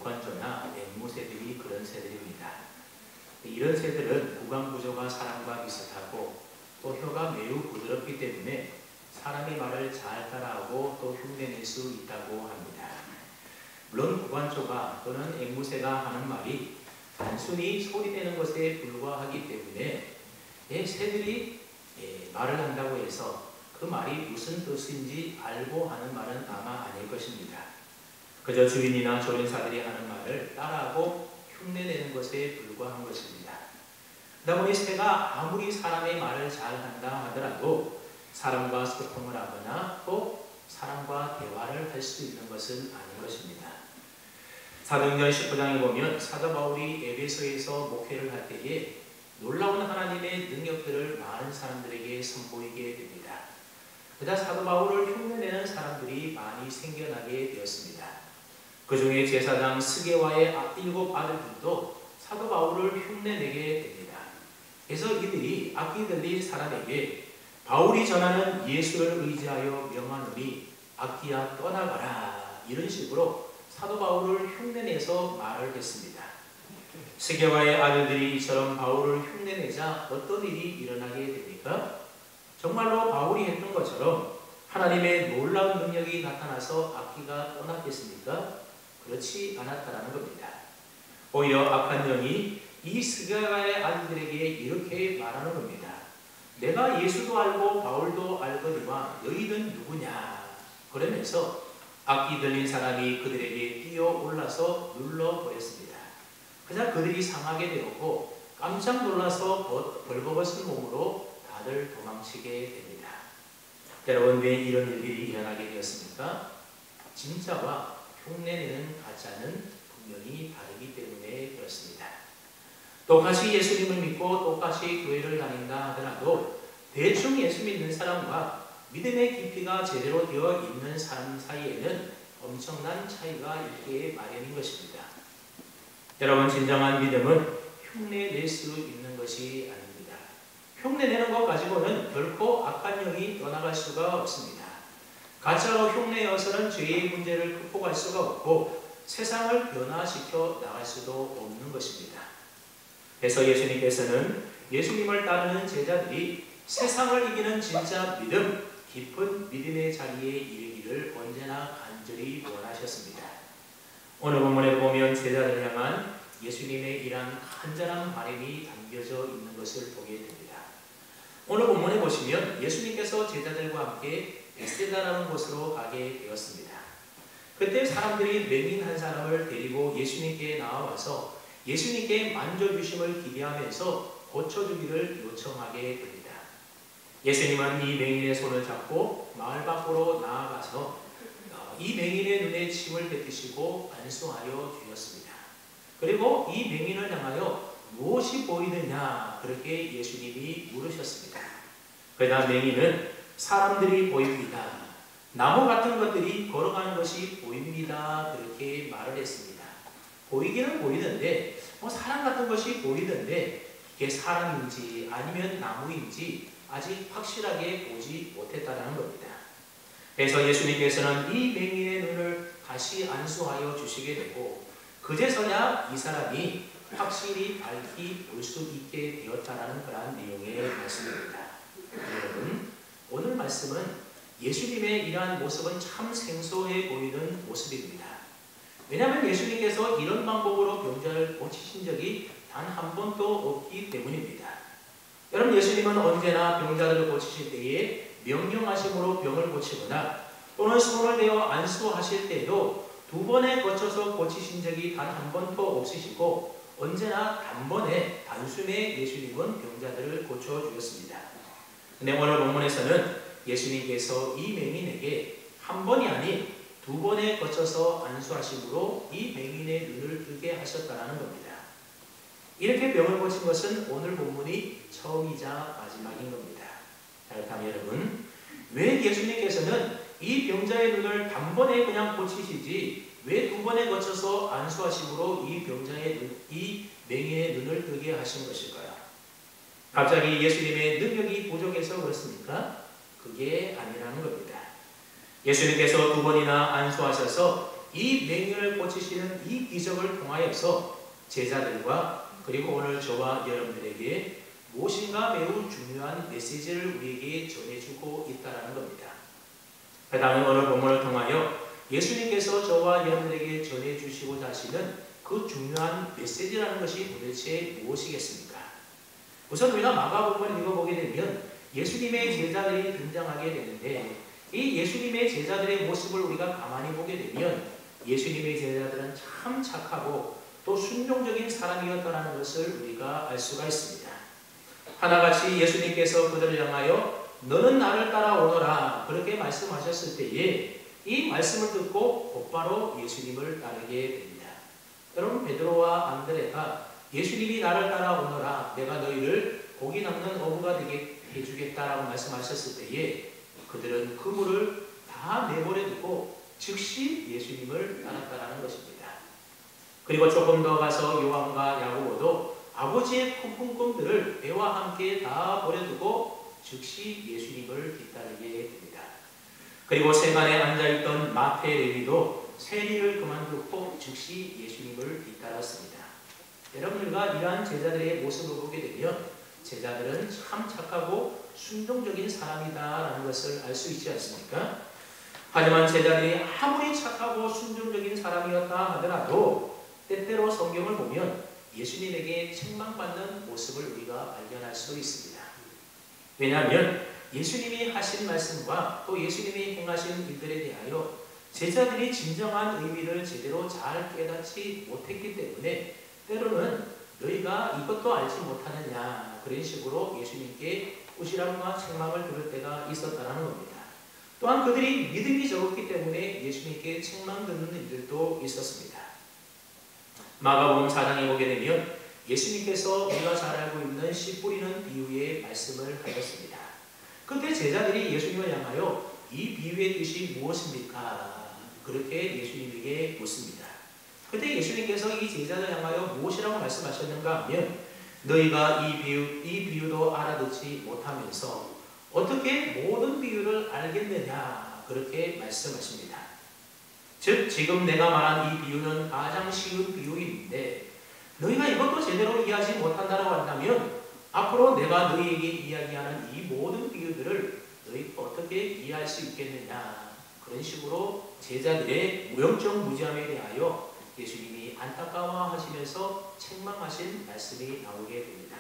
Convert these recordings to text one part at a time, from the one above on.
구간조나 앵무새들이 그런 새들입니다. 이런 새들은 구강 구조가 사람과 비슷하고 또 혀가 매우 부드럽기 때문에 사람의 말을 잘 따라하고 또 흉내낼 수 있다고 합니다. 물론 구간조가 또는 앵무새가 하는 말이 단순히 소리내는 것에 불과하기 때문에 새들이 말을 한다고 해서 그 말이 무슨 뜻인지 알고 하는 말은 아마 아닐 것입니다. 그저 주인이나 조련사들이 하는 말을 따라하고 흉내내는 것에 불과한 것입니다. 그러다 보니 새가 아무리 사람의 말을 잘한다 하더라도 사람과 소통을 하거나 또 사람과 대화를 할 수 있는 것은 아닌 것입니다. 사도행전 19장에 보면 사도 바울이 에베소에서 목회를 할 때에 놀라운 하나님의 능력들을 많은 사람들에게 선보이게 됩니다. 그러다 사도 바울을 흉내내는 사람들이 많이 생겨나게 되었습니다. 그 중에 제사장 스게와의 7 아들들도 사도 바울을 흉내내게 됩니다. 그래서 이들이 악기 들린 사람에게 바울이 전하는 예수를 의지하여 명하노니 악기야 떠나가라, 이런 식으로 사도 바울을 흉내내서 말을 했습니다. 스게와의 아들들이 이처럼 바울을 흉내내자 어떤 일이 일어나게 됩니까? 정말로 바울이 했던 것처럼 하나님의 놀라운 능력이 나타나서 악기가 떠났겠습니까? 그렇지 않았다는 겁니다. 오히려 악한 영이 이 스게와의 아들들에게 이렇게 말하는 겁니다. 내가 예수도 알고 바울도 알거니와 너희는 누구냐? 그러면서 악기 들린 사람이 그들에게 뛰어올라서 눌러버렸습니다. 그냥 그들이 상하게 되었고 깜짝 놀라서 벌거벗은 몸으로 다들 도망치게 됩니다. 여러분, 왜 이런 일들이 일어나게 되었습니까? 진짜와 흉내내는 가짜는 분명히 다르기 때문에 그렇습니다. 똑같이 예수님을 믿고 똑같이 교회를 다닌다 하더라도 대충 예수 믿는 사람과 믿음의 깊이가 제대로 되어 있는 사람 사이에는 엄청난 차이가 있게 마련인 것입니다. 여러분, 진정한 믿음은 흉내낼 수 있는 것이 아닙니다. 흉내내는 것 가지고는 결코 악한 영이 떠나갈 수가 없습니다. 가짜로 흉내여서는 죄의 문제를 극복할 수가 없고 세상을 변화시켜 나갈 수도 없는 것입니다. 그래서 예수님께서는 예수님을 따르는 제자들이 세상을 이기는 진짜 믿음, 깊은 믿음의 자리에 이르기를 언제나 간절히 원하셨습니다. 오늘 본문에 보면 제자들을 향한 예수님의 이러한 간절한 바람이 담겨져 있는 것을 보게 됩니다. 오늘 본문에 보시면 예수님께서 제자들과 함께 베세다라는 곳으로 가게 되었습니다. 그때 사람들이 맹인 한 사람을 데리고 예수님께 나와서 예수님께 만져주심을 기대하면서 고쳐주기를 요청하게 됩니다. 예수님은 이 맹인의 손을 잡고 마을 밖으로 나아가서 이 맹인의 눈에 침을 뱉으시고 안수하여 주셨습니다. 그리고 이 맹인을 향하여 무엇이 보이느냐, 그렇게 예수님이 물으셨습니다. 그러나 맹인은 사람들이 보입니다, 나무 같은 것들이 걸어가는 것이 보입니다, 그렇게 말을 했습니다. 보이기는 보이는데 사람 같은 것이 보이는데 이게 사람인지 아니면 나무인지 아직 확실하게 보지 못했다는 겁니다. 그래서 예수님께서는 이 맹인의 눈을 다시 안수하여 주시게 되고 그제서야 이 사람이 확실히 밝히 볼 수 있게 되었다는 그러한 내용의 말씀입니다. 여러분, 오늘 말씀은 예수님의 이러한 모습은 참 생소해 보이는 모습입니다. 왜냐하면 예수님께서 이런 방법으로 병자를 고치신 적이 단 한 번도 없기 때문입니다. 여러분, 예수님은 언제나 병자들을 고치실 때에 명령하심으로 병을 고치거나 또는 손을 대어 안수하실 때도 2번에 거쳐서 고치신 적이 단 한 번도 없으시고 언제나 단번에 단숨에 예수님은 병자들을 고쳐주셨습니다. 근데 오늘 본문에서는 예수님께서 이 맹인에게 한 번이 아닌 2번에 거쳐서 안수하심으로 이 맹인의 눈을 뜨게 하셨다는 겁니다. 이렇게 병을 고친 것은 오늘 본문이 처음이자 마지막인 겁니다. 그렇다면 여러분, 왜 예수님께서는 이 병자의 눈을 단번에 그냥 고치시지 왜 2번에 거쳐서 안수하심으로 이 맹인의 눈을 뜨게 하신 것일까요? 갑자기 예수님의 능력이 부족해서 그렇습니까? 그게 아니라는 겁니다. 예수님께서 2번이나 안수하셔서 이 맹인을 고치시는 이 기적을 통하여서 제자들과 그리고 오늘 저와 여러분들에게 무엇인가 매우 중요한 메시지를 우리에게 전해주고 있다는 겁니다. 해당의 오늘 본문을 통하여 예수님께서 저와 여러분들에게 전해주시고자 하시는 그 중요한 메시지라는 것이 도대체 무엇이겠습니까? 우선 우리가 마가복음을 읽어보게 되면 예수님의 제자들이 등장하게 되는데 이 예수님의 제자들의 모습을 우리가 가만히 보게 되면 예수님의 제자들은 참 착하고 또 순종적인 사람이었다는 것을 우리가 알 수가 있습니다. 하나같이 예수님께서 그들을 향하여 너는 나를 따라오너라 그렇게 말씀하셨을 때에 이 말씀을 듣고 곧바로 예수님을 따르게 됩니다. 여러분 베드로와 안드레가 예수님이 나를 따라오너라 내가 너희를 고기 낚는 어부가 되게 해주겠다라고 말씀하셨을 때에 그들은 그물을 다 내버려 두고 즉시 예수님을 따랐다는 것입니다. 그리고 조금 더 가서 요한과 야고보도 아버지의 큰 꿈들을 배와 함께 다 버려두고 즉시 예수님을 뒤따르게 됩니다. 그리고 세간에 앉아있던 마태 레위도 세리를 그만두고 즉시 예수님을 뒤따랐습니다. 여러분들과 이러한 제자들의 모습을 보게 되면 제자들은 참 착하고 순종적인 사람이다라는 것을 알 수 있지 않습니까? 하지만 제자들이 아무리 착하고 순종적인 사람이었다 하더라도 때때로 성경을 보면 예수님에게 책망받는 모습을 우리가 발견할 수 있습니다. 왜냐하면 예수님이 하신 말씀과 또 예수님이 행하신 일들에 대하여 제자들이 진정한 의미를 제대로 잘 깨닫지 못했기 때문에 때로는 너희가 이것도 알지 못하느냐 그런 식으로 예수님께 꾸지람과 책망을 들을 때가 있었다는 겁니다. 또한 그들이 믿음이 적었기 때문에 예수님께 책망 듣는 일들도 있었습니다. 마가복음 4장에 보게 되면 예수님께서 우리가 잘 알고 있는 씨 뿌리는 비유의 말씀을 하셨습니다. 그때 제자들이 예수님을 향하여 이 비유의 뜻이 무엇입니까? 그렇게 예수님에게 묻습니다. 그때 예수님께서 이 제자들 향하여 무엇이라고 말씀하셨는가 하면 너희가 이 비유도 알아듣지 못하면서 어떻게 모든 비유를 알겠느냐 그렇게 말씀하십니다. 즉 지금 내가 말한 이 비유는 가장 쉬운 비유인데 너희가 이것도 제대로 이해하지 못한다고 한다면 앞으로 내가 너희에게 이야기하는 이 모든 비유들을 너희가 어떻게 이해할 수 있겠느냐 그런 식으로 제자들의 무용적 무지함에 대하여 예수님이 안타까워하시면서 책망하신 말씀이 나오게 됩니다.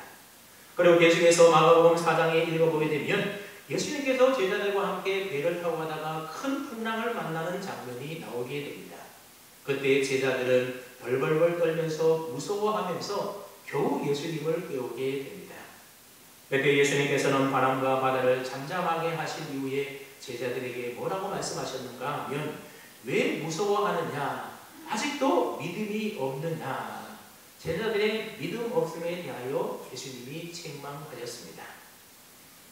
그리고 계속해서 마가복음 4장에 읽어보게 되면 예수님께서 제자들과 함께 배를 타고 가다가 큰 풍랑을 만나는 장면이 나오게 됩니다. 그때 제자들은 벌벌벌 떨면서 무서워하면서 겨우 예수님을 깨우게 됩니다. 그때 예수님께서는 바람과 바다를 잠잠하게 하신 이후에 제자들에게 뭐라고 말씀하셨는가 하면 왜 무서워하느냐 아직도 믿음이 없느냐 제자들의 믿음 없음에 대하여 예수님이 책망하셨습니다.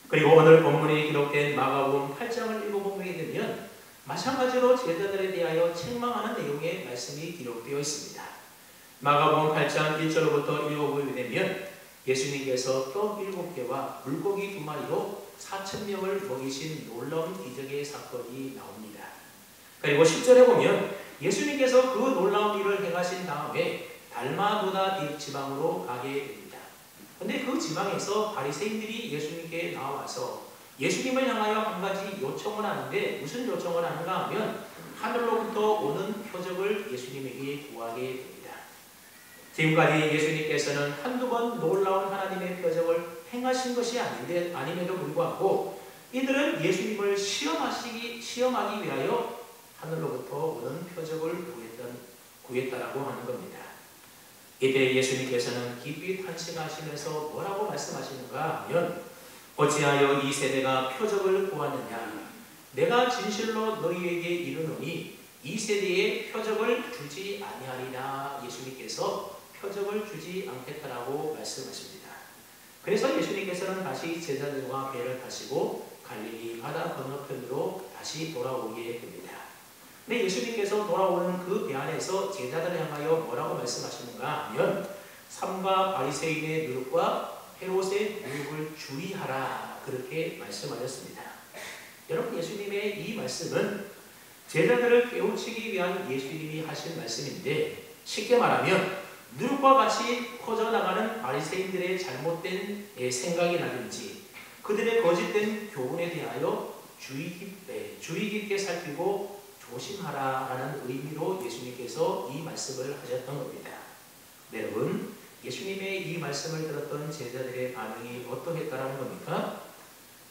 그리고 오늘 본문에 기록된 마가복음 8장을 읽어보게 되면 마찬가지로 제자들에 대하여 책망하는 내용의 말씀이 기록되어 있습니다. 마가복음 8장 1절부터 읽어보게 되면 예수님께서 떡 7개와 물고기 2마리로 4,000명을 먹이신 놀라운 기적의 사건이 나옵니다. 그리고 10절에 보면 예수님께서 그 놀라운 일을 행하신 다음에 달마누다 지방으로 가게 됩니다. 그런데 그 지방에서 바리새인들이 예수님께 나와서 예수님을 향하여 한 가지 요청을 하는데 무슨 요청을 하는가 하면 하늘로부터 오는 표적을 예수님에게 구하게 됩니다. 지금까지 예수님께서는 한두 번 놀라운 하나님의 표적을 행하신 것이 아님에도 불구하고 이들은 예수님을 시험하기 위하여 하늘로부터 오는 표적을 구했다라고 하는 겁니다. 이때 예수님께서는 깊이 탄식하시면서 뭐라고 말씀하시는가 하면 어찌하여 이 세대가 표적을 구하느냐 내가 진실로 너희에게 이르노니 이 세대에 표적을 주지 아니하리라 예수님께서 표적을 주지 않겠다라고 말씀하십니다. 그래서 예수님께서는 다시 제자들과 배를 타시고 갈릴리 바다 건너편으로 다시 돌아오게 됩니다. 근데 예수님께서 돌아오는 그 배 안에서 제자들을 향하여 뭐라고 말씀하시는가 하면 삼가 바리새인의 누룩과 헤롯의 누룩을 주의하라 그렇게 말씀하셨습니다. 여러분 예수님의 이 말씀은 제자들을 깨우치기 위한 예수님이 하신 말씀인데, 쉽게 말하면 누룩과 같이 퍼져나가는 바리새인들의 잘못된 생각이라든지 그들의 거짓된 교훈에 대하여 주의 깊게 살피고 조심하라라는 의미로 예수님께서 이 말씀을 하셨던 겁니다. 여러분, 예수님의 이 말씀을 들었던 제자들의 반응이 어떠했다라는 겁니까?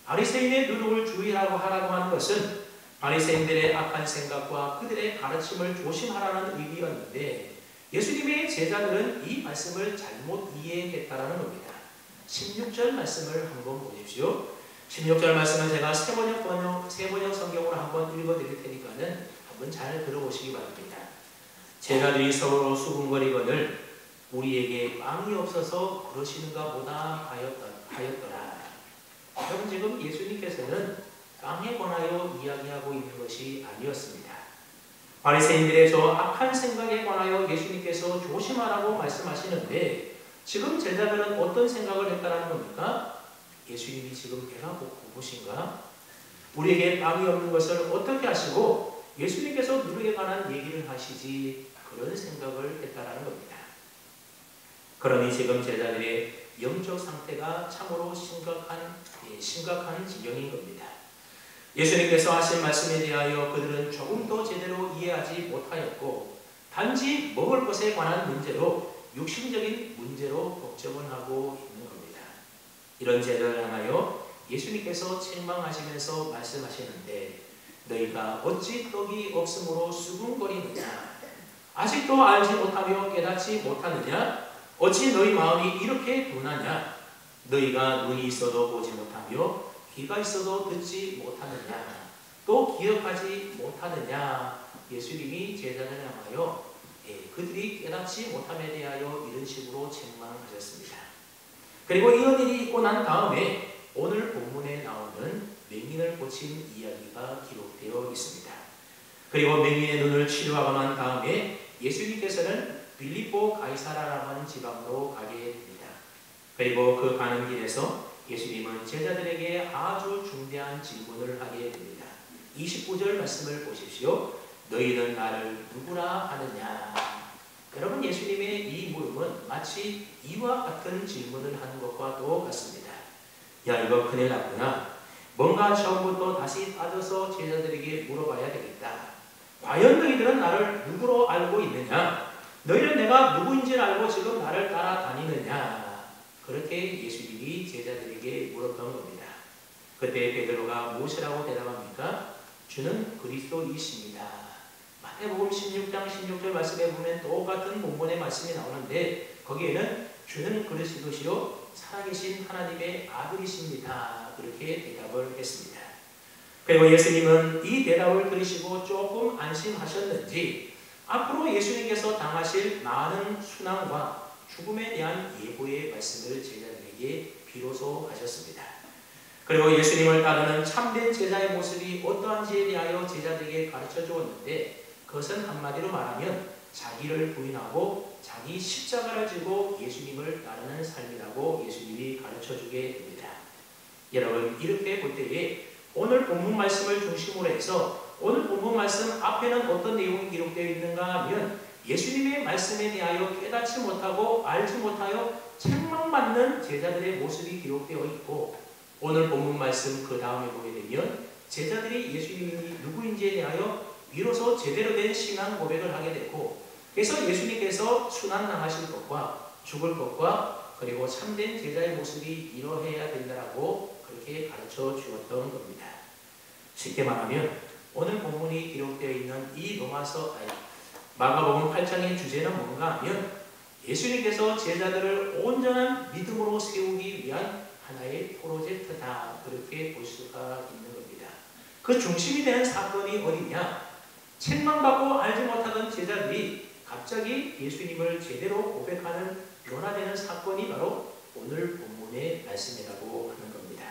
바리새인의 누룩을 주의하라고 하는 것은 바리새인들의 악한 생각과 그들의 가르침을 조심하라는 의미였는데, 예수님의 제자들은 이 말씀을 잘못 이해했다라는 겁니다. 16절 말씀을 한번 보십시오. 16절 말씀은 제가 세 번역 성경으로 한번 읽어드릴 테니까는 한번 잘 들어보시기 바랍니다. 제자들이 서로 수군거리거늘 우리에게 빵이 없어서 그러시는가 보다 하였더라. 여러분, 지금 예수님께서는 빵에 관하여 이야기하고 있는 것이 아니었습니다. 바리새인들의 저 악한 생각에 관하여 예수님께서 조심하라고 말씀하시는데, 지금 제자들은 어떤 생각을 했다라는 겁니까? 예수님이 지금 배가 고프신가? 우리에게 빵이 없는 것을 어떻게 하시고 예수님께서 누룩에 관한 얘기를 하시지? 그런 생각을 했다라는 겁니다. 그러니 지금 제자들의 영적 상태가 참으로 심각한 지경인 겁니다. 예수님께서 하신 말씀에 대하여 그들은 조금 더 제대로 이해하지 못하였고, 단지 먹을 것에 관한 문제로, 육신적인 문제로 걱정을 하고 있는 겁니다. 이런 제자를 향하여 예수님께서 책망하시면서 말씀하시는데, 너희가 어찌 떡이 없으므로 수군거리느냐? 아직도 알지 못하며 깨닫지 못하느냐? 어찌 너희 마음이 이렇게 둔하냐? 너희가 눈이 있어도 보지 못하며 귀가 있어도 듣지 못하느냐? 또 기억하지 못하느냐? 예수님이 제자들을 향하여 그들이 깨닫지 못함에 대하여 이런 식으로 책망하셨습니다. 그리고 이런 일이 있고 난 다음에 오늘 본문에 나오는 맹인을 고친 이야기가 기록되어 있습니다. 그리고 맹인의 눈을 치료하고 난 다음에 예수님께서는 빌립보 가이사라라고 하는 지방으로 가게 됩니다. 그리고 그 가는 길에서 예수님은 제자들에게 아주 중대한 질문을 하게 됩니다. 29절 말씀을 보십시오. 너희는 나를 누구라 하느냐? 여러분, 예수님의 이 물음은 마치 이와 같은 질문을 하는 것과 똑같습니다. 야, 이거 큰일 났구나. 뭔가 처음부터 다시 따져서 제자들에게 물어봐야 되겠다. 과연 너희들은 나를 누구로 알고 있느냐? 너희는 내가 누구인지를 알고 지금 나를 따라다니느냐? 그렇게 예수님이 제자들에게 물었던 겁니다. 그때 베드로가 무엇이라고 대답합니까? 주는 그리스도이십니다. 마태복음 16장 16절 말씀에 보면 똑같은 본문의 말씀이 나오는데, 거기에는 주는 그리스도시요 살아계신 하나님의 아들이십니다. 그렇게 대답을 했습니다. 그리고 예수님은 이 대답을 들으시고 조금 안심하셨는지 앞으로 예수님께서 당하실 많은 순환과 죽음에 대한 예고의 말씀을 제자들에게 비로소 하셨습니다. 그리고 예수님을 따르는 참된 제자의 모습이 어떠한지에 대하여 제자들에게 가르쳐 주었는데, 그것은 한마디로 말하면 자기를 부인하고 자기 십자가를 지고 예수님을 따르는 삶이라고 예수님이 가르쳐 주게 됩니다. 여러분, 이렇게 볼 때에 오늘 본문 말씀을 중심으로 해서 오늘 본문 말씀 앞에는 어떤 내용이 기록되어 있는가 하면, 예수님의 말씀에 대하여 깨닫지 못하고 알지 못하여 책망받는 제자들의 모습이 기록되어 있고, 오늘 본문 말씀 그 다음에 보게 되면 제자들이 예수님이 누구인지에 대하여 비로소 제대로 된 신앙 고백을 하게 되고, 그래서 예수님께서 순환당하실 것과 죽을 것과 그리고 참된 제자의 모습이 이러해야 된다라고 그렇게 가르쳐 주었던 겁니다. 쉽게 말하면 오늘 본문이 기록되어 있는 이 마가복음 8장의 주제는 뭔가 하면, 예수님께서 제자들을 온전한 믿음으로 세우기 위한 하나의 프로젝트다, 그렇게 볼 수가 있는 겁니다. 그 중심이 되는 사건이 어디냐? 책망받고 알지 못하던 제자들이 갑자기 예수님을 제대로 고백하는 변화되는 사건이 바로 오늘 본문의 말씀이라고 하는 겁니다.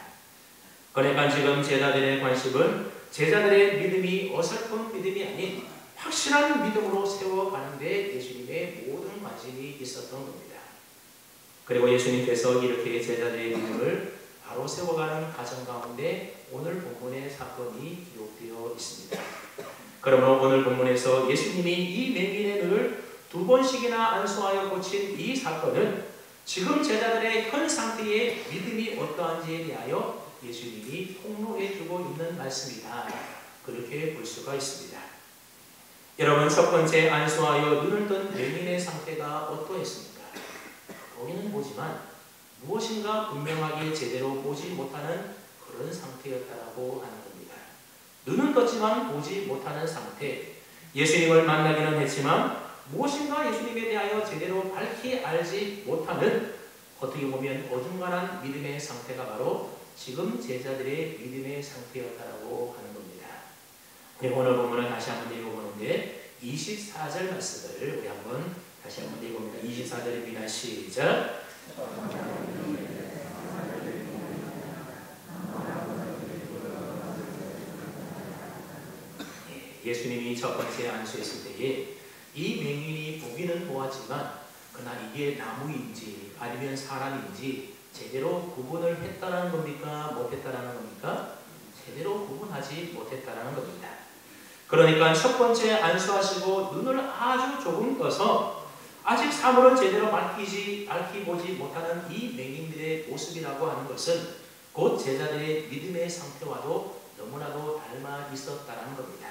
그러니까 지금 제자들의 관심은 제자들의 믿음이 어설픈 믿음이 아닌 확실한 믿음으로 세워가는 데 예수님의 모든 관심이 있었던 겁니다. 그리고 예수님께서 이렇게 제자들의 믿음을 바로 세워가는 과정 가운데 오늘 본문의 사건이 기록되어 있습니다. 그러므로 오늘 본문에서 예수님이 이 맹인의 눈을 2번씩이나 안수하여 고친 이 사건은 지금 제자들의 현 상태의 믿음이 어떠한지에 대하여 예수님이 폭로해주고 있는 말씀이다. 그렇게 볼 수가 있습니다. 여러분, 첫 번째 안수하여 눈을 뜬 맹인의 상태가 어떠했습니까? 보기는 보지만 무엇인가 분명하게 제대로 보지 못하는 그런 상태였다라고 하는 겁니다. 눈은 떴지만 보지 못하는 상태. 예수님을 만나기는 했지만 무엇인가 예수님에 대하여 제대로 밝히 알지 못하는, 어떻게 보면 어중간한 믿음의 상태가 바로 지금 제자들의 믿음의 상태였다라고 하는 겁니다. 네, 오늘 본문을 다시 한번 읽어보는데 24절 말씀을 우리 한번 다시 한번 읽어봅니다. 24절입니다. 시작. 예수님이 첫 번째 안수했을 때에 이 맹인이 보기는 보았지만 그러나 이게 나무인지 아니면 사람인지 제대로 구분을 했다라는 겁니까? 못했다라는 겁니까? 제대로 구분하지 못했다라는 겁니다. 그러니까 첫 번째 안수하시고 눈을 아주 조금 떠서 아직 사물은 제대로 밝히 보지 못하는 이 맹인들의 모습이라고 하는 것은 곧 제자들의 믿음의 상태와도 너무나도 닮아 있었다라는 겁니다.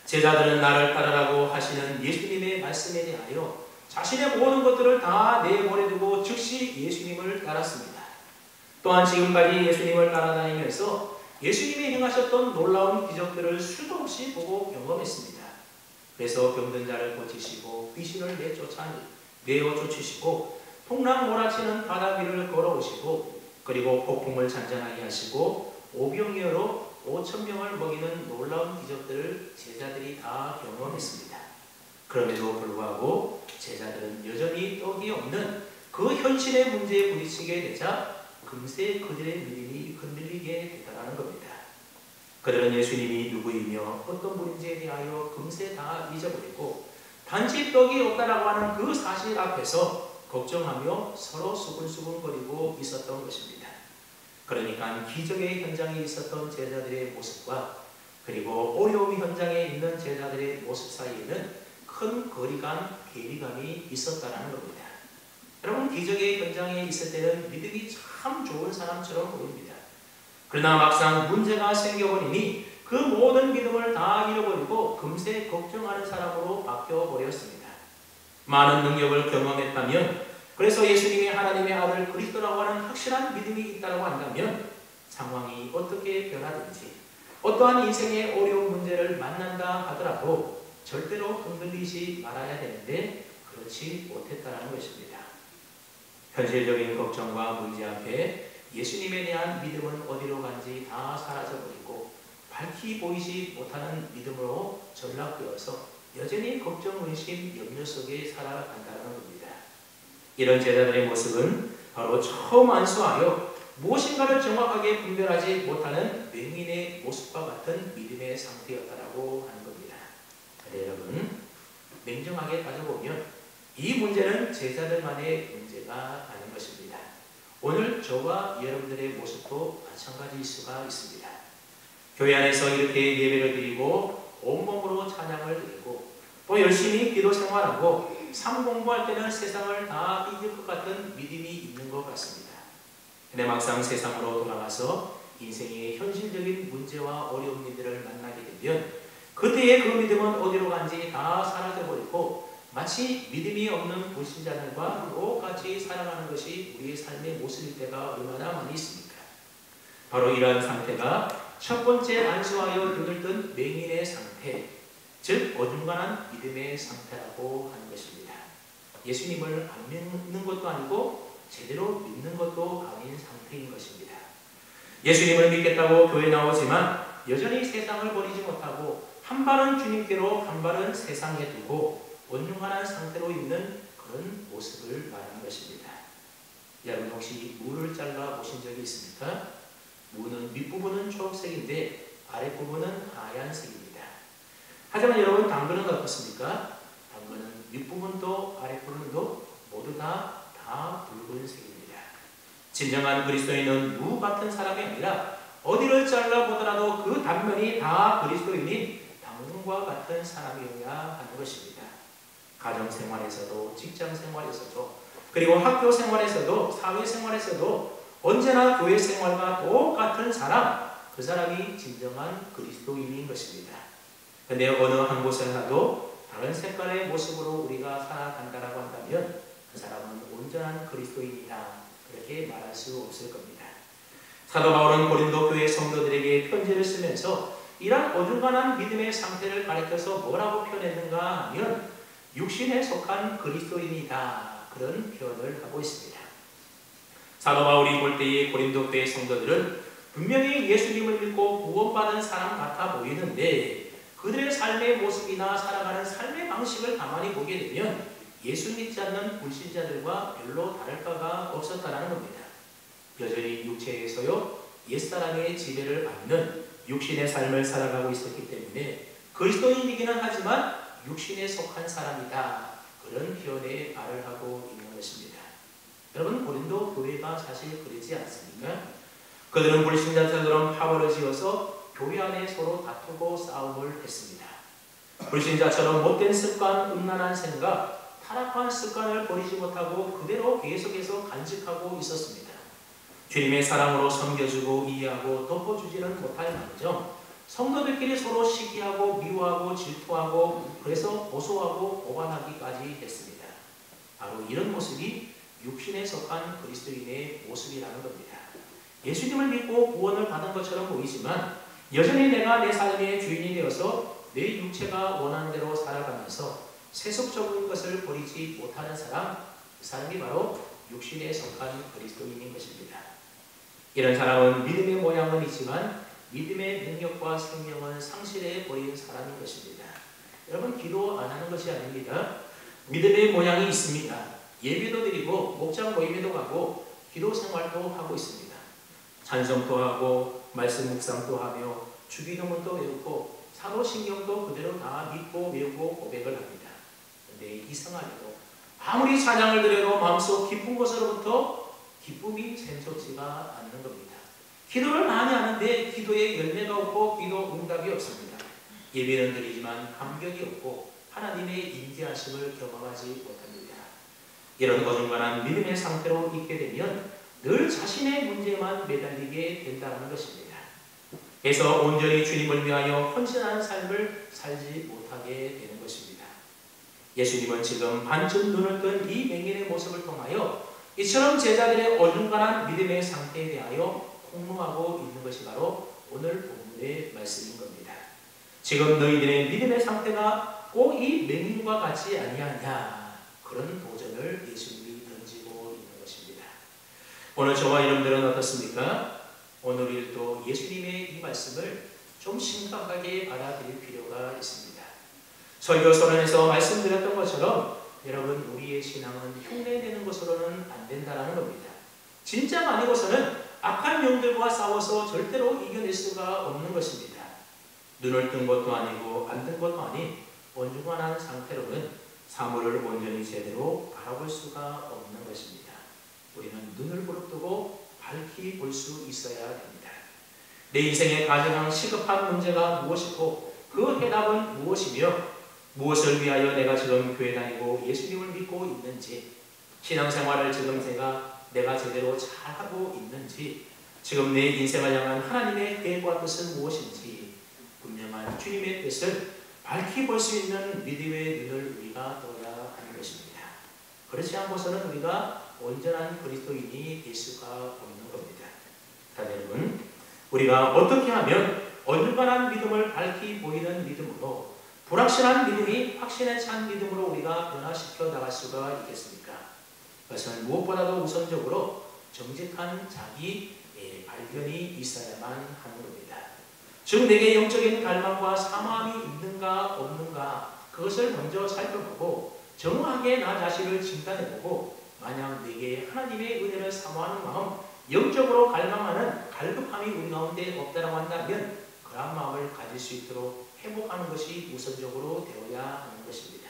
제자들은 나를 따르라고 하시는 예수님의 말씀에 대하여 자신의 모든 것들을 다 내버려두고 즉시 예수님을 따랐습니다. 또한 지금까지 예수님을 따라다니면서 예수님이 행하셨던 놀라운 기적들을 수도 없이 보고 경험했습니다. 그래서 병든 자를 고치시고 귀신을 내어 쫓으시고 풍랑 몰아치는 바다 위를 걸어오시고 그리고 폭풍을 잔잔하게 하시고 오병이어로 5,000명을 먹이는 놀라운 기적들을 제자들이 다 경험했습니다. 그럼에도 불구하고 제자들은 여전히 떡이 없는 그 현실의 문제에 부딪히게 되자 금세 그들의 믿음이 흔들리게 되더라는 겁니다. 그들은 예수님이 누구이며 어떤 분인지에 대하여 금세 다 잊어버리고 단지 떡이 없다라고 하는 그 사실 앞에서 걱정하며 서로 수근수근거리고 있었던 것입니다. 그러니까 기적의 현장에 있었던 제자들의 모습과 그리고 어려움 현장에 있는 제자들의 모습 사이에는 큰 괴리감이 있었다는 겁니다. 여러분, 기적의 현장에 있을 때는 믿음이 참 좋은 사람처럼 보입니다. 그러나 막상 문제가 생겨버리니 그 모든 믿음을 다 잃어버리고 금세 걱정하는 사람으로 바뀌어버렸습니다. 많은 능력을 경험했다면, 그래서 예수님이 하나님의 아들 그리스도라고 하는 확실한 믿음이 있다고 한다면 상황이 어떻게 변하든지 어떠한 인생의 어려운 문제를 만난다 하더라도 절대로 흔들리지 말아야 되는데 그렇지 못했다는 것입니다. 현실적인 걱정과 문제 앞에 예수님에 대한 믿음은 어디로 간지 다 사라져버리고 밝히 보이지 못하는 믿음으로 전락되어서 여전히 걱정, 의심, 염려 속에 살아간다는 겁니다. 이런 제자들의 모습은 바로 처음 안수하여 무엇인가를 정확하게 분별하지 못하는 맹인의 모습과 같은 믿음의 상태였다라고 하는 겁니다. 네, 여러분, 냉정하게 따져보면 이 문제는 제자들만의 문제가 아닌 것입니다. 오늘 저와 여러분들의 모습도 마찬가지일 수가 있습니다. 교회 안에서 이렇게 예배를 드리고 온몸으로 찬양을 드리고 또 열심히 기도 생활하고 삶 공부할 때는 세상을 다 이길 것 같은 믿음이 있는 것 같습니다. 근데 막상 세상으로 돌아가서 인생의 현실적인 문제와 어려운 일들을 만나게 되면 그때의 그 믿음은 어디로 간지 다 사라져버리고 마치 믿음이 없는 불신자들과 똑같이 살아가는 것이 우리의 삶의 모습일 때가 얼마나 많이 있습니까? 바로 이러한 상태가 첫 번째 안수하여 눈을 뜬 맹인의 상태, 즉 어중간한 믿음의 상태라고 하는 것입니다. 예수님을 안 믿는 것도 아니고 제대로 믿는 것도 아닌 상태인 것입니다. 예수님을 믿겠다고 교회 나오지만 여전히 세상을 버리지 못하고 한 발은 주님께로 한 발은 세상에 두고 온중간한 상태로 있는 그런 모습을 말하는 것입니다. 여러분 혹시 무를 잘라 보신 적이 있습니까? 무는 밑부분은 초록색인데 아랫부분은 하얀색입니다. 하지만 여러분, 당근은 어떻습니까? 당근은 윗부분도 아랫부분도 모두 다 붉은색입니다. 진정한 그리스도인은 무 같은 사람이 아니라 어디를 잘라보더라도 그 단면이 다 그리스도인인 맹인과 같은 사람이어야 하는 것입니다. 가정생활에서도 직장생활에서도 그리고 학교생활에서도 사회생활에서도 언제나 교회생활과 똑같은 사람, 그 사람이 진정한 그리스도인인 것입니다. 그런데 어느 한 곳에 가도 다른 색깔의 모습으로 우리가 살아간다라고 한다면 그 사람은 온전한 그리스도인이다, 그렇게 말할 수 없을 겁니다. 사도 바울은 고린도 교회 성도들에게 편지를 쓰면서 이러한 어중간한 믿음의 상태를 가리켜서 뭐라고 표현했는가 하면 육신에 속한 그리스도인이다, 그런 표현을 하고 있습니다. 사도 바울이 볼 때의 고린도 교회 성도들은 분명히 예수님을 믿고 구원받은 사람 같아 보이는데 그들의 삶의 모습이나 살아가는 삶의 방식을 가만히 보게 되면 예수 믿지 않는 불신자들과 별로 다를 바가 없었다는 겁니다. 여전히 육체에서요 옛사람의 지배를 받는 육신의 삶을 살아가고 있었기 때문에 그리스도인이기는 하지만 육신에 속한 사람이다, 그런 표현의 말을 하고 있는 것입니다. 여러분, 고린도 교회가 사실 그러지 않습니까? 그들은 불신자처럼 파벌을 지어서 교회 안에 서로 다투고 싸움을 했습니다. 불신자처럼 못된 습관, 음란한 생각, 타락한 습관을 버리지 못하고 그대로 계속해서 간직하고 있었습니다. 주님의 사랑으로 섬겨주고 이해하고 덮어주지는 못할 망정 성도들끼리 서로 시기하고 미워하고 질투하고 그래서 고소하고 고발하기까지 했습니다. 바로 이런 모습이 육신에 속한 그리스도인의 모습이라는 겁니다. 예수님을 믿고 구원을 받은 것처럼 보이지만 여전히 내가 내 삶의 주인이 되어서 내 육체가 원하는 대로 살아가면서 세속적인 것을 버리지 못하는 사람, 그 사람이 바로 육신에 속한 그리스도인인 것입니다. 이런 사람은 믿음의 모양은 있지만 믿음의 능력과 생명은 상실해 버린 사람인 것입니다. 여러분, 기도 안 하는 것이 아닙니다. 믿음의 모양이 있습니다. 예배도 드리고 목장 모임에도 가고 기도 생활도 하고 있습니다. 찬송도 하고 말씀 묵상도 하며 주기도문도 외우고 사도신경도 그대로 다 믿고 외우고 고백을 합니다. 그런데 이상하게도 아무리 찬양을 드려도 마음속 깊은 곳으로부터 기쁨이 샘솟지가 않는 겁니다. 기도를 많이 하는데 기도에 열매가 없고 기도 응답이 없습니다. 예배는 드리지만 감격이 없고 하나님의 임재하심을 경험하지 못합니다. 이런 어중간한 믿음의 상태로 있게 되면 늘 자신의 문제만 매달리게 된다는 것입니다. 그래서 온전히 주님을 위하여 헌신하는 삶을 살지 못하게 되는 것입니다. 예수님은 지금 반쯤 눈을 뜬 이 맹인의 모습을 통하여 이처럼 제자들의 어중간한 믿음의 상태에 대하여 폭로하고 있는 것이 바로 오늘 본문의 말씀인 겁니다. 지금 너희들의 믿음의 상태가 꼭 이 맹인과 같지 아니하냐, 그런 도전을 예수님이 던지고 있는 것입니다. 오늘 저와 여러분들은 어떻습니까? 오늘도 예수님의 이 말씀을 좀 심각하게 받아들일 필요가 있습니다. 설교 서론에서 말씀드렸던 것처럼 여러분, 우리의 신앙은 흉내내는 것으로는 안 된다는 겁니다. 진짜가 아니고서는 악한 영들과 싸워서 절대로 이겨낼 수가 없는 것입니다. 눈을 뜬 것도 아니고 안 뜬 것도 아닌 온중한한 상태로는 사물을 온전히 제대로 바라볼 수가 없는 것입니다. 우리는 눈을 부릅뜨고 밝히 볼 수 있어야 됩니다. 내 인생에 가장 시급한 문제가 무엇이고 그 해답은 무엇이며 무엇을 위하여 내가 지금 교회 다니고 예수님을 믿고 있는지, 신앙생활을 지금 내가 제대로 잘하고 있는지, 지금 내 인생을 향한 하나님의 계획과 뜻은 무엇인지 분명한 주님의 뜻을 밝히 볼 수 있는 믿음의 눈을 우리가 떠야 하는 것입니다. 그렇지 않고서는 우리가 온전한 그리스도인이 될 수가 없는 겁니다. 여러분, 우리가 어떻게 하면 어중간한 믿음을 밝히 보이는 믿음으로, 불확실한 믿음이 확신에 찬 믿음으로 우리가 변화시켜 나갈 수가 있겠습니까? 그것은 무엇보다도 우선적으로 정직한 자기 발견이 있어야만 하는 겁니다. 즉 내게 영적인 갈망과 사모함이 있는가 없는가, 그것을 먼저 살펴보고 정확하게 나 자신을 진단해보고, 만약 내게 하나님의 은혜를 사모하는 마음, 영적으로 갈망하는 갈급함이 우리 가운데 없다라고 한다면 그러한 마음을 가질 수 있도록 회복하는 것이 우선적으로 되어야 하는 것입니다.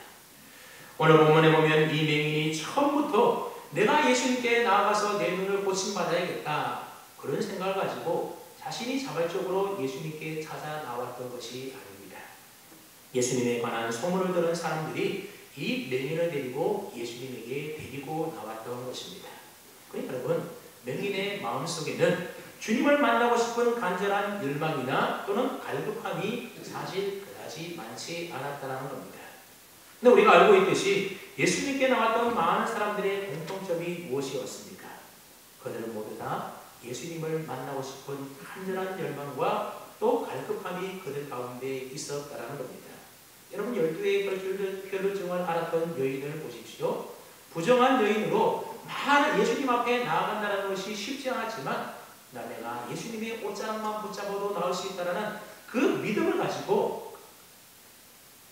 오늘 본문에 보면 이 맹인이 처음부터 내가 예수님께 나아가서 내 눈을 고침받아야겠다, 그런 생각을 가지고 자신이 자발적으로 예수님께 찾아 나왔던 것이 아닙니다. 예수님에 관한 소문을 들은 사람들이 이 맹인을 데리고 예수님에게 데리고 나왔던 것입니다. 그러니까 여러분, 맹인의 마음속에는 주님을 만나고 싶은 간절한 열망이나 또는 갈급함이 사실 그다지 많지 않았다는 겁니다. 근데 우리가 알고 있듯이 예수님께 나왔던 많은 사람들의 공통점이 무엇이었습니까? 그들은 모두 다 예수님을 만나고 싶은 간절한 열망과 또 갈급함이 그들 가운데 있었다는 겁니다. 여러분, 12의 혈루증을 앓았던 여인을 보십시오. 부정한 여인으로 많은 예수님 앞에 나아간다는 것이 쉽지 않았지만 내가 예수님의 옷자락만 붙잡아도 나올 수 있다는 그 믿음을 가지고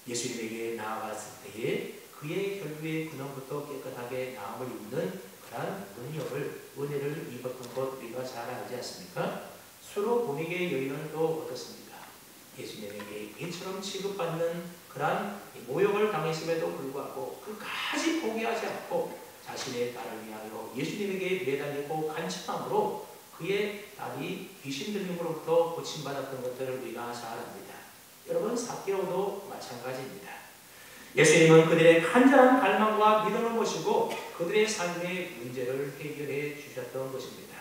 예수님에게 나아갔을 때에 그의 혈류의 근원부터 깨끗하게 나음을 입는 그러한 은혜를 입었던 것 우리가 잘 알지 않습니까? 수로 보니게 여인은 또 어떻습니까? 예수님에게 이처럼 취급받는 그러한 모욕을 당했음에도 불구하고 끝까지 포기하지 않고 자신의 딸을 위하여 예수님에게 매달리고 간청함으로 그의 딸이 귀신 들림으로부터 고침받았던 것들을 우리가 잘 압니다. 여러분, 삭개오도 마찬가지입니다. 예수님은 그들의 간절한 갈망과 믿음을 보시고 그들의 삶의 문제를 해결해 주셨던 것입니다.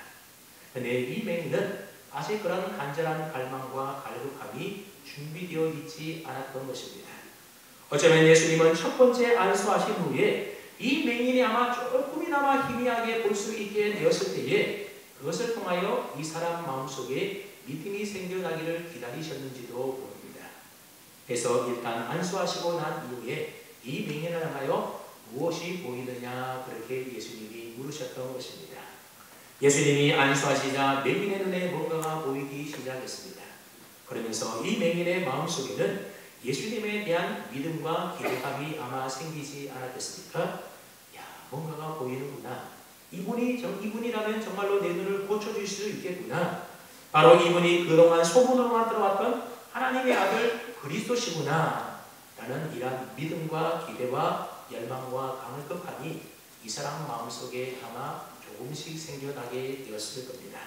그런데 이 맹인은 아직 그런 간절한 갈망과 갈급함이 준비되어 있지 않았던 것입니다. 어쩌면 예수님은 첫 번째 안수하신 후에 이 맹인이 아마 조금이나마 희미하게 볼 수 있게 되었을 때에 그것을 통하여 이 사람 마음속에 믿음이 생겨나기를 기다리셨는지도 모릅니다. 그래서 일단 안수하시고 난 이후에 이 맹인을 향하여 무엇이 보이느냐 그렇게 예수님이 물으셨던 것입니다. 예수님이 안수하시자 맹인의 눈에 뭔가가 보이기 시작했습니다. 그러면서 이 맹인의 마음속에는 예수님에 대한 믿음과 기대감이 아마 생기지 않았겠습니까? 야, 뭔가가 보이는구나. 이분이라면 정말로 내 눈을 고쳐줄 수 있겠구나. 바로 이분이 그동안 소문으로만 들어왔던 하나님의 아들 그리스도시구나. 라는 이러한 믿음과 기대와 열망과 갈급함이 이 사람 마음속에 아마 조금씩 생겨나게 되었을 겁니다.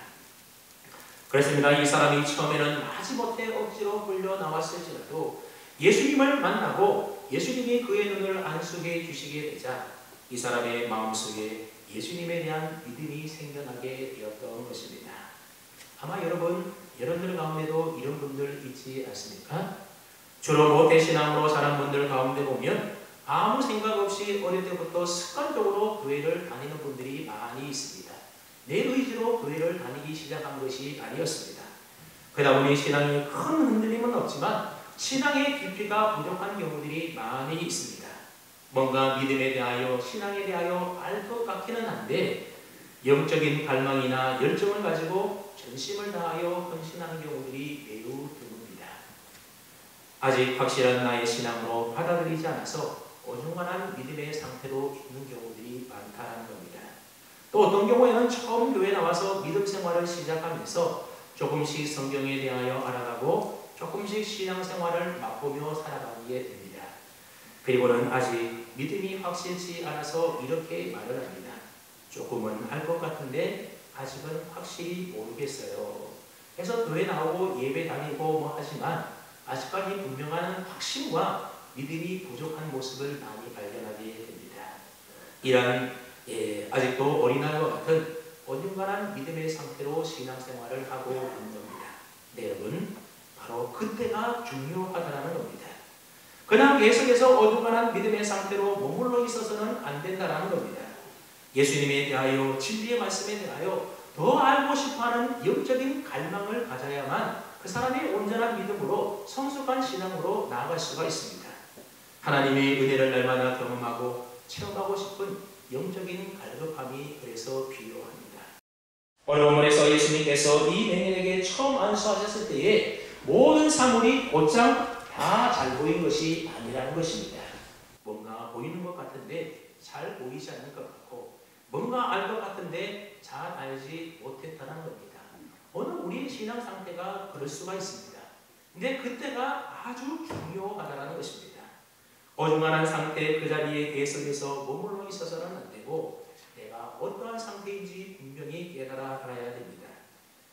그렇습니다. 이 사람이 처음에는 마지못해 억지로 끌려 나왔을지라도 예수님을 만나고 예수님이 그의 눈을 안수해 주시게 되자 이 사람의 마음속에 예수님에 대한 믿음이 생겨나게 되었던 것입니다. 아마 여러분들 가운데도 이런 분들 있지 않습니까? 주로 모태신앙으로 자란 분들 가운데 보면 아무 생각 없이 어릴 때부터 습관적으로 교회를 다니는 분들이 많이 있습니다. 내 의지로 교회를 다니기 시작한 것이 아니었습니다. 그러다 보니 신앙에 큰 흔들림은 없지만 신앙의 깊이가 부족한 경우들이 많이 있습니다. 뭔가 믿음에 대하여 신앙에 대하여 알 것 같기는 한데 영적인 갈망이나 열정을 가지고 전심을 다하여 헌신하는 경우들이 매우 드뭅니다. 아직 확실한 나의 신앙으로 받아들이지 않아서 어중간한 믿음의 상태로 있는 경우들이 많다는 겁니다. 또 어떤 경우에는 처음 교회 나와서 믿음 생활을 시작하면서 조금씩 성경에 대하여 알아가고 조금씩 신앙생활을 맛보며 살아가게 됩니다. 그리고는 아직 믿음이 확실치 않아서 이렇게 말을 합니다. 조금은 알 것 같은데 아직은 확실히 모르겠어요. 그래서 교회 나오고 예배 다니고 뭐 하지만 아직까지 분명한 확신과 믿음이 부족한 모습을 많이 발견하게 됩니다. 이런 아직도 어린아이와 같은 어중간한 믿음의 상태로 신앙생활을 하고 있는 겁니다. 네, 여러분, 바로 그때가 중요하다는 겁니다. 그냥 계속해서 어중간한 믿음의 상태로 머물러 있어서는 안 된다는 겁니다. 예수님에 대하여 진리의 말씀에 대하여 더 알고 싶어하는 영적인 갈망을 가져야만 그 사람의 온전한 믿음으로 성숙한 신앙으로 나아갈 수가 있습니다. 하나님의 은혜를 날마다 경험하고 체험하고 싶은 영적인 갈급함이 그래서 필요합니다. 오늘 본문에서 예수님께서 이 맹인에게 처음 안수하셨을 때에 모든 사물이 곧장 다 잘 보인 것이 아니라는 것입니다. 뭔가 보이는 것 같은데 잘 보이지 않는 것 같고 뭔가 알 것 같은데 잘 알지 못했다는 겁니다. 오늘 우리의 신앙 상태가 그럴 수가 있습니다. 근데 그때가 아주 중요하다는 것입니다. 어중간한 상태 그 자리에 계속해서 머물러 있어서는 안 되고 내가 어떠한 상태인지 분명히 깨달아 알아야 됩니다.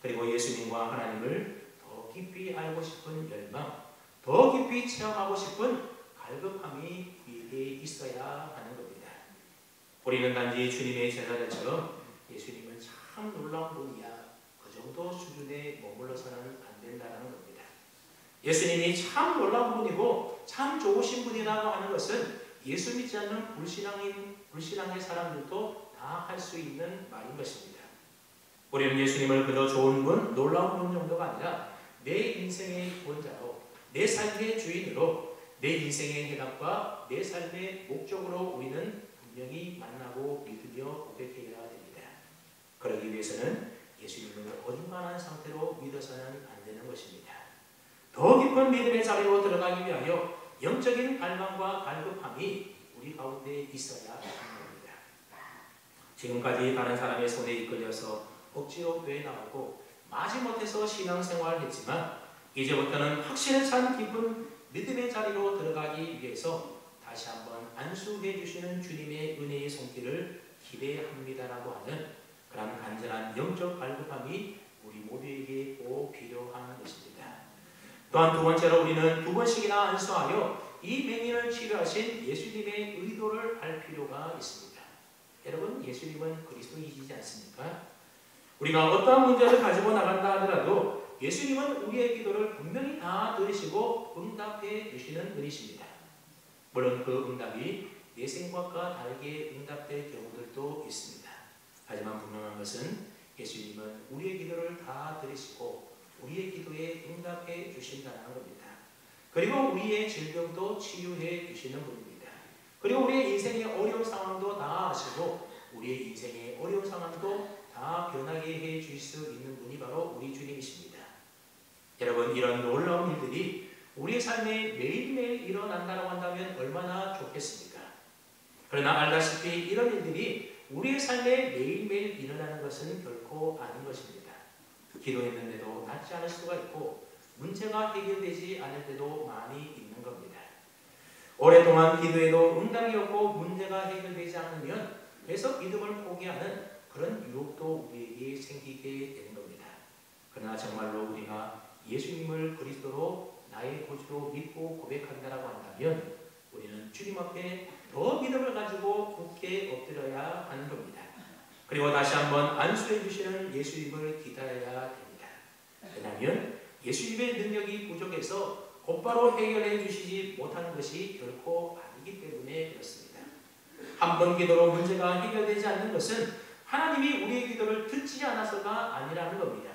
그리고 예수님과 하나님을 더 깊이 알고 싶은 열망, 더 깊이 체험하고 싶은 갈급함이 우리에게 있어야 하는 겁니다. 우리는 단지 주님의 제자들처럼 예수님은 참 놀라운 분이야, 그 정도 수준에 머물러서는 안 된다는 겁니다. 예수님이 참 놀라운 분이고 참 좋으신 분이라고 하는 것은 예수 믿지 않는 불신앙의 사람들도 다 할 수 있는 말인 것입니다. 우리는 예수님을 그저 좋은 분, 놀라운 분 정도가 아니라 내 인생의 구원자로, 내 삶의 주인으로, 내 인생의 해답과 내 삶의 목적으로 우리는 분명히 만나고 믿으며 고백해야 됩니다. 그러기 위해서는 예수님을 어중간한 상태로 믿어서는 안 되는 것입니다. 더 깊은 믿음의 자리로 들어가기 위하여 영적인 갈망과 갈급함이 우리 가운데 있어야 하는 겁니다. 지금까지 다른 사람의 손에 이끌려서 억지로 교회 나오고 마지못해서 신앙생활을 했지만 이제부터는 확신에 찬 깊은 믿음의 자리로 들어가기 위해서 다시 한번 안수해 주시는 주님의 은혜의 손길을 기대합니다라고 하는 그런 간절한 영적 갈급함이 우리 모두에게 꼭 필요한 것입니다. 또한 두 번째로 우리는 두 번씩이나 안수하여 이 맹인을 치료하신 예수님의 의도를 알 필요가 있습니다. 여러분, 예수님은 그리스도이시지 않습니까? 우리가 어떠한 문제를 가지고 나간다 하더라도 예수님은 우리의 기도를 분명히 다 들으시고 응답해 주시는 분이십니다. 물론 그 응답이 내 생각과 다르게 응답될 경우들도 있습니다. 하지만 분명한 것은 예수님은 우리의 기도를 다 들으시고 우리의 기도에 응답해 주신다는 겁니다. 그리고 우리의 질병도 치유해 주시는 분입니다. 그리고 우리의 인생의 어려운 상황도 다 아시고 우리의 인생의 어려운 상황도 다 변하게 해 주실 수 있는 분이 바로 우리 주님이십니다. 여러분, 이런 놀라운 일들이 우리의 삶에 매일매일 일어난다고 한다면 얼마나 좋겠습니까? 그러나 알다시피 이런 일들이 우리의 삶에 매일매일 일어나는 것은 결코 아닌 것입니다. 기도했는데도 낫지 않을 수가 있고 문제가 해결되지 않을 때도 많이 있는 겁니다. 오랫동안 기도해도 응답이 없고 문제가 해결되지 않으면 계속 믿음을 포기하는 그런 유혹도 우리에게 생기게 되는 겁니다. 그러나 정말로 우리가 예수님을 그리스도로 나의 구주로 믿고 고백한다라고 한다면 우리는 주님 앞에 더 믿음을 가지고 굳게 엎드려야 하는 겁니다. 그리고 다시 한번 안수해 주시는 예수님을 기다려야 됩니다. 왜냐하면 예수님의 능력이 부족해서 곧바로 해결해 주시지 못하는 것이 결코 아니기 때문에 그렇습니다. 한 번 기도로 문제가 해결되지 않는 것은 하나님이 우리의 기도를 듣지 않아서가 아니라는 겁니다.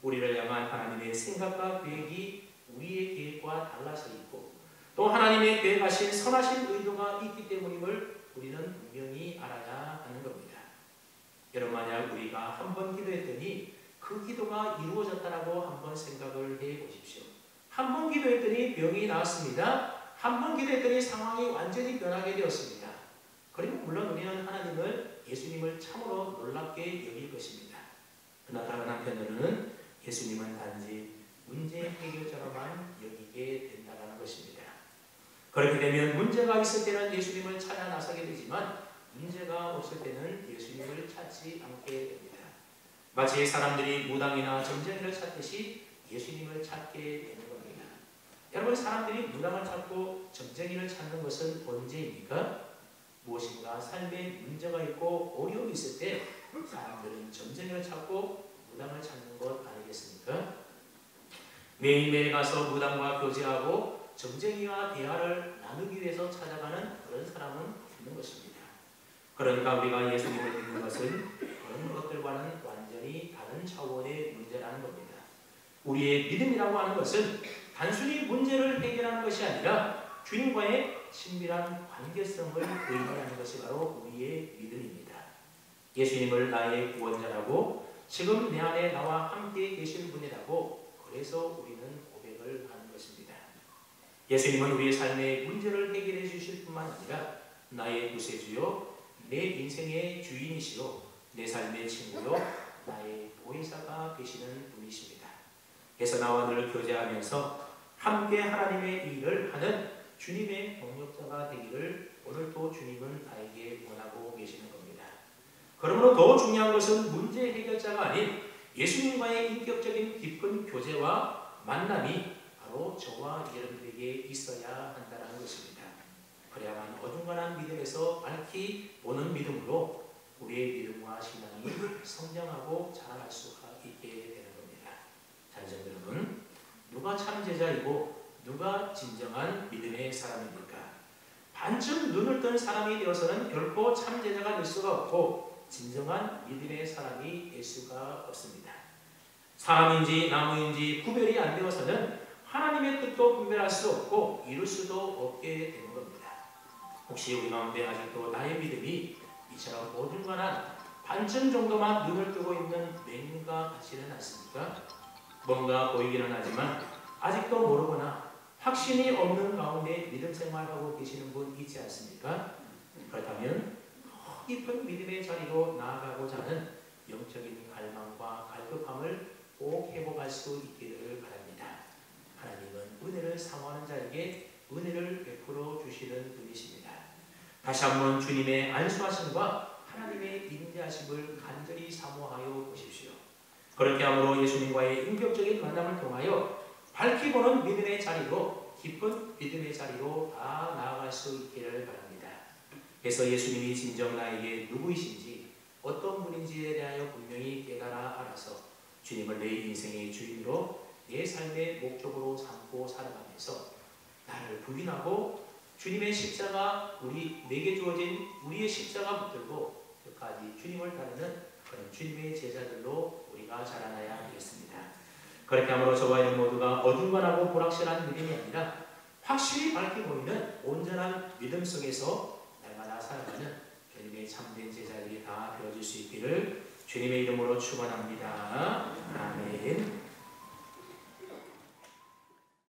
우리를 향한 하나님의 생각과 계획이 우리의 계획과 달라서 있고 또 하나님의 계획하신 선하신 의도가 있기 때문임을 우리는 분명히 알아야 하는 겁니다. 여러분, 만약 우리가 한 번 기도했더니 그 기도가 이루어졌다라고 한번 생각을 해 보십시오. 한 번 기도했더니 병이 나았습니다. 한 번 기도했더니 상황이 완전히 변하게 되었습니다. 그리고 물론 우리는 하나님을, 예수님을 참으로 놀랍게 여길 것입니다. 그러나 다른 한편으로는 예수님은 단지 문제 해결자로만 여기게 된다는 것입니다. 그렇게 되면 문제가 있을 때는 예수님을 찾아 나서게 되지만 문제가 없을 때는 예수님을 찾지 않게 됩니다. 마치 사람들이 무당이나 점쟁이를 찾듯이 예수님을 찾게 되는 겁니다. 여러분, 사람들이 무당을 찾고 점쟁이를 찾는 것은 언제입니까? 무엇인가 삶에 문제가 있고 어려움이 있을 때 사람들은 점쟁이를 찾고 무당을 찾는 것 아니겠습니까? 매일매일 가서 무당과 교제하고 점쟁이와 대화를 나누기 위해서 찾아가는 그런 사람은 없는 것입니다. 그러니까 우리가 예수님을 믿는 것은 그런 것들과는 완전히 다른 차원의 문제라는 겁니다. 우리의 믿음이라고 하는 것은 단순히 문제를 해결하는 것이 아니라 주님과의 친밀한 관계성을 의미하는 것이 바로 우리의 믿음입니다. 예수님을 나의 구원자라고, 지금 내 안에 나와 함께 계신 분이라고, 그래서 우리는 고백을 하는 것입니다. 예수님은 우리의 삶의 문제를 해결해 주실 뿐만 아니라 나의 구세주요, 내 인생의 주인이시요, 내 삶의 친구요, 나의 보혜사가 되시는 분이십니다. 그래서 나와 늘 교제하면서 함께 하나님의 일을 하는 주님의 동역자가 되기를 오늘도 주님은 나에게 원하고 계시는 겁니다. 그러므로 더 중요한 것은 문제 해결자가 아닌 예수님과의 인격적인 깊은 교제와 만남이 바로 바로 저와 여러분들에게 있어야 한다는 것입니다. 그래야만 어중간한 믿음에서 밝히 보는 믿음으로 우리의 믿음과 신앙이 성장하고 자랄 수가 있게 되는 겁니다. 자녀 여러분, 누가 참 제자이고 누가 진정한 믿음의 사람입니까? 반쯤 눈을 뜬 사람이 되어서는 결코 참 제자가 될 수가 없고 진정한 믿음의 사람이 될 수가 없습니다. 사람인지 나무인지 구별이 안 되어서는 하나님의 뜻도 분별할 수 없고 이룰 수도 없게 되는 겁니다. 혹시 우리 가운데 아직도 나의 믿음이 이처럼 어중간한 반쯤 정도만 눈을 뜨고 있는 맹인과 같지는 않습니까? 뭔가 보이기는 하지만 아직도 모르거나 확신이 없는 가운데 믿음 생활하고 계시는 분 있지 않습니까? 그렇다면 더 깊은 믿음의 자리로 나아가고자 하는 영적인 갈망과 갈급함을 꼭 회복할 수 있기를 바랍니다. 하나님은 은혜를 사모하는 자에게 은혜를 베풀어 주시는 분이십니다. 다시 한번 주님의 안수하심과 하나님의 인자하심을 간절히 사모하여 보십시오. 그렇게 함으로 예수님과의 인격적인 만남을 통하여 밝히 보는 믿음의 자리로 깊은 믿음의 자리로 다 나아갈 수 있기를 바랍니다. 그래서 예수님이 진정 나에게 누구이신지 어떤 분인지에 대하여 분명히 깨달아 알아서 주님을 내 인생의 주인으로 내 삶의 목적으로 삼고 살아가면서 나를 부인하고 주님의 십자가 내게 주어진 우리의 십자가 붙들고 끝까지 주님을 따르는 그런 주님의 제자들로 우리가 자라나야 하겠습니다. 그렇게 함으로 저와 여러분 모두가 어중간하고 불확실한 믿음이 아니라 확실히 밝게 보이는 온전한 믿음 속에서 날마다 살아가는 주님의 참된 제자들이 다 되어질 수 있기를 주님의 이름으로 축원합니다. 아멘.